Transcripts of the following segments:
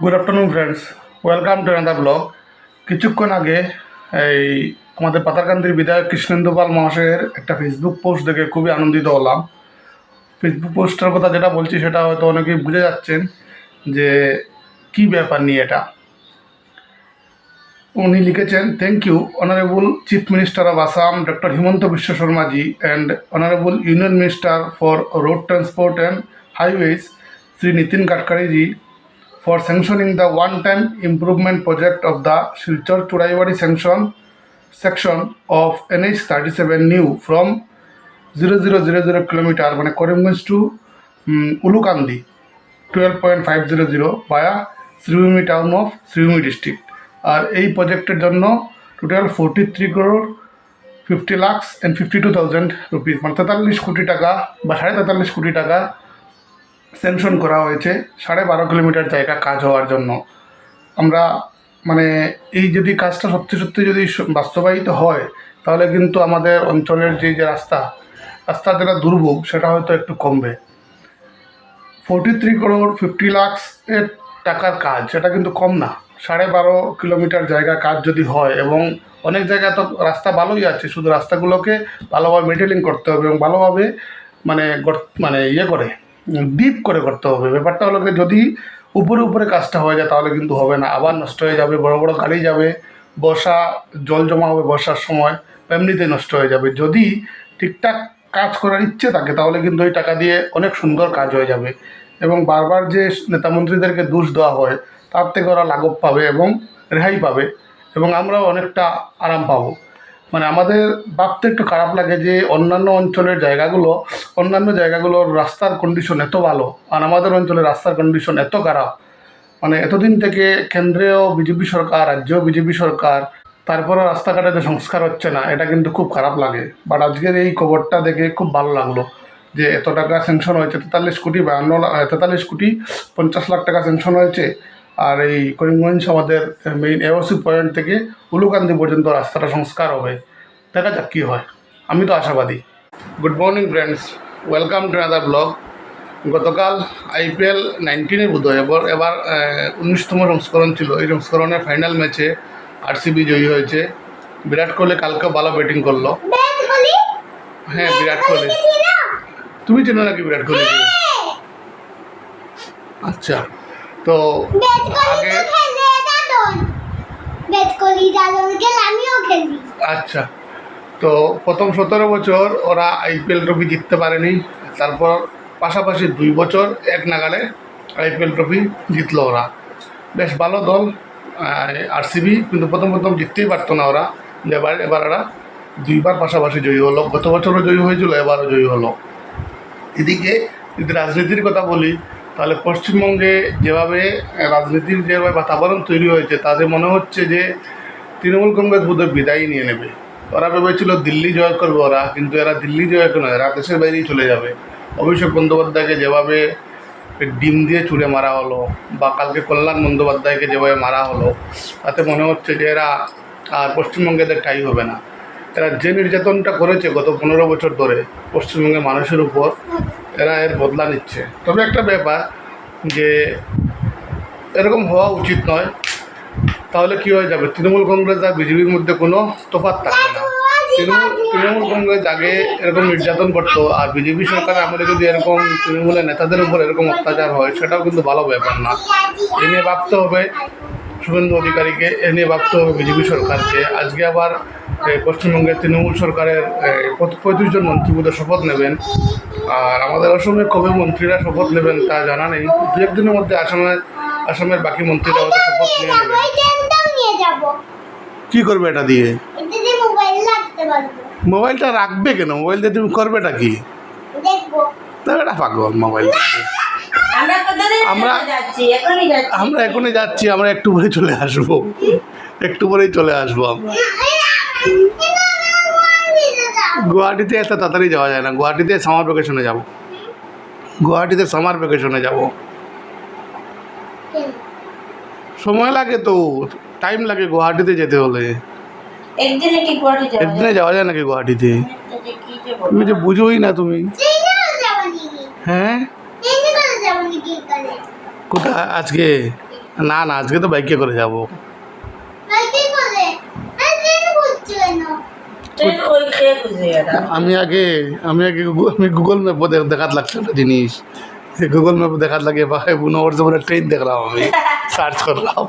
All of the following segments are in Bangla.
Good afternoon friends, welcome to another blog. কিছুক্ষণ আগে এই আমাদের পাতারকান্দির বিধায়ক কৃষ্ণেন্দু পাল মহাশয়ের একটা ফেসবুক পোস্ট দেখে খুবই আনন্দিত হলাম। ফেসবুক পোস্টের কথা যেটা বলছি সেটা হয়তো অনেকেই বুঝে যাচ্ছেন যে কি ব্যাপার নিয়ে এটা। উনি লিখেছেন, thank you honourable chief minister of Assam doctor Himanta Biswa Sharmaji and honourable union minister for road transport and highways Shri Nitin Gadkariji for sanctioning the one-time improvement project of the Silchar Churaibari section of NH 37 new from 0000 kilometer মানে Karimganj to Ulukandi 12.500 via Sribhumi town of Sribhumi district. আর এই প্রজেক্টের জন্য total 43 crore 50 lakhs and 52,000 rupees মানে 43 কোটি টাকা বা 43.5 কোটি টাকা স্যাংশন করা হয়েছে 12.5 কিলোমিটার জায়গা কাজ হওয়ার জন্য। আমরা মানে এই যদি কাজটা সত্যি সত্যি যদি বাস্তবায়িত হয় তাহলে কিন্তু আমাদের অঞ্চলের যে রাস্তার যেটা দুর্ভোগ সেটা হয়তো একটু কমবে। 43 crore 50 lakhs এর টাকার কাজ সেটা কিন্তু কম না। 12.5 কিলোমিটার জায়গা কাজ যদি হয় এবং অনেক জায়গায় তো রাস্তা ভালোই আছে, শুধু রাস্তাগুলোকে ভালোভাবে মেটেলিং করতে হবে এবং ভালোভাবে মানে করে ডিপ করে করতে হবে। ব্যাপারটা হলো যে যদি উপরে উপরে কাজটা হয়ে যায় তাহলে কিন্তু হবে না, আবার নষ্ট হয়ে যাবে, বড় বড় গাড়ি যাবে, জল জমা হবে বর্ষার সময়, এমনিতেই নষ্ট হয়ে যাবে। যদি ঠিকঠাক কাজ করার ইচ্ছে থাকে তাহলে কিন্তু ওই টাকা দিয়ে অনেক সুন্দর কাজ হয়ে যাবে এবং বারবার যে নেতামন্ত্রীদেরকে দোষ দেওয়া হয় তার থেকে ওরা লাঘব পাবে এবং রেহাই পাবে এবং আমরাও অনেকটা আরাম পাবো। মানে আমাদের ভাবতে একটু খারাপ লাগে যে অন্যান্য জায়গাগুলোর রাস্তার কন্ডিশন এত ভালো আর আমাদের অঞ্চলের রাস্তার কন্ডিশন এত খারাপ। মানে এতদিন থেকে কেন্দ্রেও বিজেপি সরকার, রাজ্যেও বিজেপি সরকার, তারপরে রাস্তাঘাটে সংস্কার হচ্ছে না, এটা কিন্তু খুব খারাপ লাগে। বাট আজকের এই খবরটা দেখে খুব ভালো লাগলো যে এত টাকা স্যাংশন হয়েছে, 43 কোটি 50 লাখ টাকা স্যাংশন হয়েছে। আর এই করিমগঞ্জ আমাদের মেইন এওসি পয়েন্ট থেকে উলুকান্দি পর্যন্ত রাস্তাটা সংস্কার হবে। দেখা যাক কী হয়, আমি তো আশাবাদী। Good morning friends, welcome to another blog. গতকাল IPL 19 বোধহয় এবার 19তম সংস্করণ ছিল। এই সংস্করণের ফাইনাল ম্যাচে RCB জয়ী হয়েছে। বিরাট কোহলি কালকে ভালো ব্যাটিং করলো। হ্যাঁ, বিরাট কোহলি। তুমি চেনো নাকি বিরাট কোহলি? আচ্ছা, তো আগে আচ্ছা, তো প্রথম 17 বছর ওরা IPL ট্রফি জিততে পারেনি। তারপর পাশাপাশি 2 বছর এক নাগালে IPL ট্রফি জিতলো ওরা। বেশ ভালো দল RCB, কিন্তু প্রথম জিততেই পারতো না ওরা। এবার ওরা 2বার পাশাপাশি জয়ী হলো। গত বছরও জয়ী হয়েছিল, এবারও জয়ী হলো। এদিকে যদি রাজনীতির কথা বলি তাহলে পশ্চিমবঙ্গে যেভাবে রাজনীতির যেভাবে বাতাবরণ তৈরি হয়েছে তাতে মনে হচ্ছে যে তৃণমূল কংগ্রেস বোধহয় বিদায় নিয়ে নেবে। ওরা ভেবেছিল দিল্লি জয় করবে ওরা, কিন্তু এরা দিল্লি জয় নয়, এরা দেশের বাইরেই চলে যাবে। অভিষেক বন্দ্যোপাধ্যায়কে যেভাবে ডিম দিয়ে ছুঁড়ে মারা হলো বা কালকে কল্যাণ বন্দ্যোপাধ্যায়কে যেভাবে মারা হলো, তাতে মনে হচ্ছে যে এরা আর পশ্চিমবঙ্গেদের ঠাঁই হবে না। এরা যে নির্যাতনটা করেছে গত 15 বছর ধরে পশ্চিমবঙ্গের মানুষের উপর, এরা এর বদলা নিচ্ছে। তবে একটা ব্যাপার যে এরকম হওয়া উচিত নয়। তাহলে কী হয়ে যাবে, তৃণমূল কংগ্রেস আর বিজেপির মধ্যে কোনো তফাৎ থাকবে না। তৃণমূল কংগ্রেস আগে এরকম নির্যাতন করতো, আর বিজেপি সরকার আমলে যদি এরকম তৃণমূলের নেতাদের উপর এরকম অত্যাচার হয় সেটাও কিন্তু ভালো ব্যাপার না। এ নিয়ে ভাবতে হবে শুভেন্দু অধিকারীকে, এ নিয়ে ভাবতে হবে বিজেপি সরকারকে। আজকে আবার পশ্চিমবঙ্গের তৃণমূল সরকারের 35 জন মন্ত্রীপদে শপথ নেবেন। আর আমাদের অসমে কবে মন্ত্রীরা শপথ নেবেন তা জানা নেই। 2-1 দিনের মধ্যে আসামের বাকি মন্ত্রীরা হয়তো শপথ নিয়ে নেবেন। কী করবে এটা দিয়ে? মোবাইলটা রাখবে কেন? মোবাইল দিয়ে তুমি করবেটা কি? এটা পাগল মোবাইল। আমরা এখনই যাচ্ছি, আমরা একটু পরেই চলে আসবো। আমরা গুয়াহাটিতে এত তাড়াতাড়ি যাওয়া যায় না। গুয়াহাটিতে সামার ভ্যাকেশনে যাব। সময় লাগে তো, টাইম লাগে গুয়াহাটিতে যেতে হলে। একদিনে যাওয়া যায় নাকি গুয়াহাটিতে? তুমি যে বুঝোই না তুমি। হ্যাঁ, কোথায় আজকে? না না, আজকে তো বাইকে করে যাবো। আমি গুগল ম্যাপ দেখাত লাগছে একটা জিনিস, গুগল ম্যাপ দেখাত লাগে ওর জীবনে ট্রেন দেখলাম, আমি সার্চ করলাম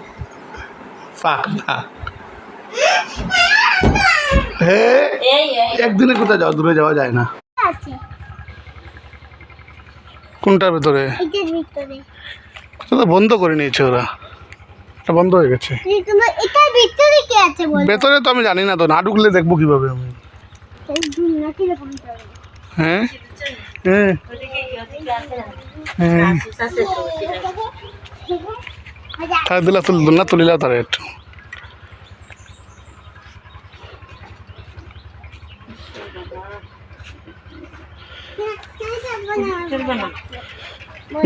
ফাঁক না। হ্যাঁ, একদিনে কোথায় যাওয়া, দূরে যাওয়া যায় না। কোনটার ভেতরে? বন্ধ করে নিয়েছে ওরা, এটা বন্ধ হয়ে গেছে। ভেতরে তো আমি জানি না, তো না ঢুকলে দেখবো কিভাবে আমি? হ্যাঁ হ্যাঁ হ্যাঁ, তার দিলা তুল না, তুলিলা তার একটু।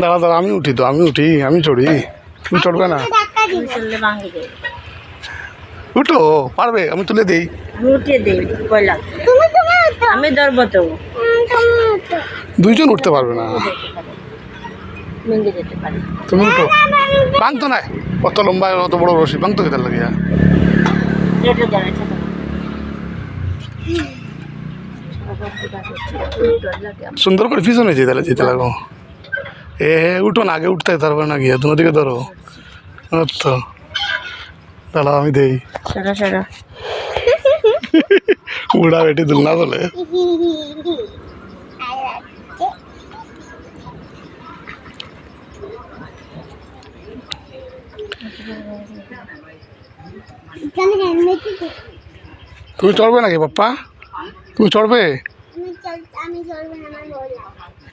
দাঁড়া দাঁড়া, আমি উঠি তো, আমি চড়ি, তুমি চড়বে না? উঠো, পারবে? আমি তুলে দিই, আমি উঠিয়ে দিই, আমি ধরবো তো। দুইজন উঠতে পারবে না, তুমি উঠো। ভাঙতো না, অত লম্বা অত বড় রশি ভাঙতো কেতার লাগিয়া? সুন্দর করে পিছনে যেতে লাগো। উঠো না, আগে উঠতে পারবে না গিয়া, তোমার দিকে ধরো তো। দাঁড়াও আমি দেই, উড়া বেটি দুলনা বলে। তুমি চড়বে নাকি পাপ্পা? তুমি চড়বে?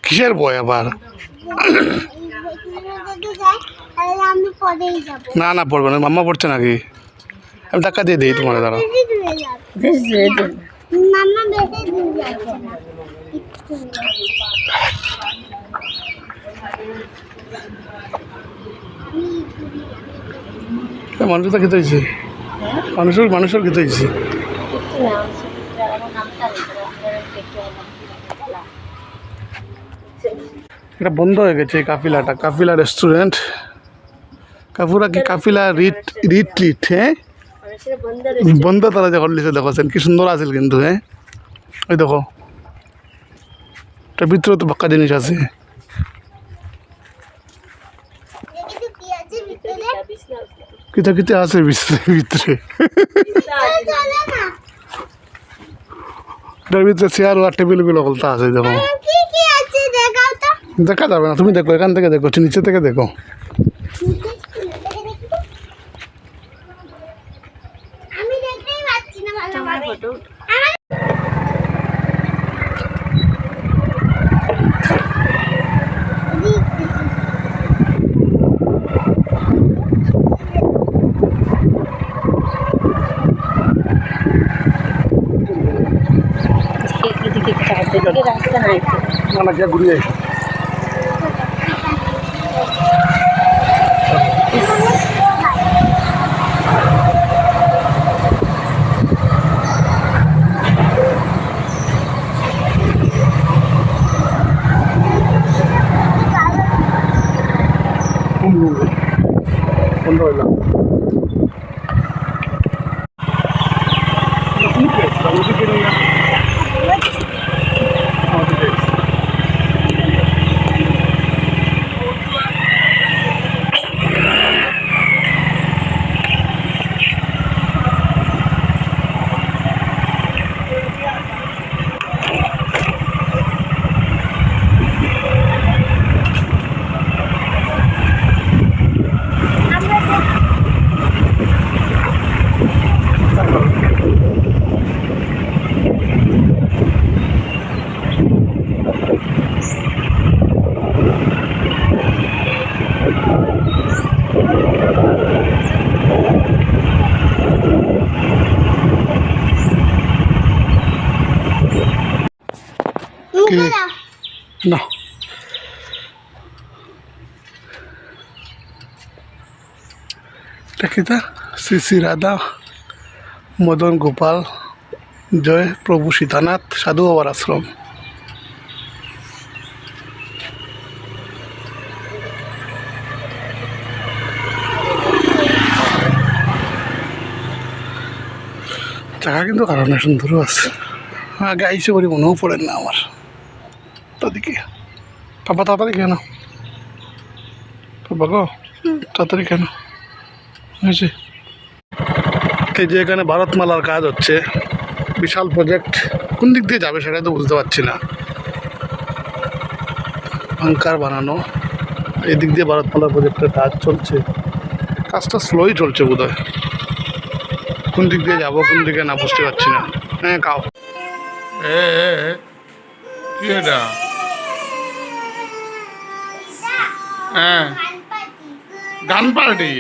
কিসের বয় আবার? না না, পড়বে না, মাম্মা পড়ছে নাকি? আমি ধাক্কা দিয়ে দিই তোমার, দাঁড়াও। মানুষটা খেতে হয়েছে, মানুষের খেতে হয়েছে। এটা বন্ধ হয়ে গেছে কাফিলাটা, কাফিলা রেস্টুরেন্ট। কাফিলা রিট হ্যাঁ বন্ধ, তারা যে করলিছে দেখছেন কি সুন্দর আছিল কিন্তু। হ্যাঁ, ওই দেখো, এটার ভিতরে তো বাক্কা জিনিস আছে। কিতা কিতা আছে ভিতরে, এটার ভিতরে চেয়ার আর টেবিল গুলো কলতা আছে। দেখো, দেখা যাবে না, তুমি দেখো, এখান থেকে দেখো, নিচে থেকে দেখো। না গিয়ে ঘুরিয়ে এসো। বন্ধ হইলাম। না, এটা শ্রী শ্রী রাধা মদন গোপাল জয় প্রভু সীতানাথ সাধু বাবার আশ্রম। জায়গা কিন্তু কারণে সুন্দরও আছে। আগে আইসে করি মনেও পড়ে না আমার তাদিকে। পাপা তাড়াতাড়ি কেন পাপা গো, তাড়াতাড়ি কেন হয়েছে? এই যে এখানে ভারতমালার কাজ হচ্ছে, বিশাল প্রজেক্ট। কোন দিক দিয়ে যাবে সেটা তো বুঝতে পারছি না। বাংকার বানানো, এই দিক দিয়ে ভারতমালার প্রজেক্টের কাজ চলছে। কাজটা স্লোই চলছে বোধ হয়। কোন দিক দিয়ে যাবো কোন দিকে না বুঝতে পারছি না। হ্যাঁ কাও কি এটা? হ্যাঁ গান পার্টি।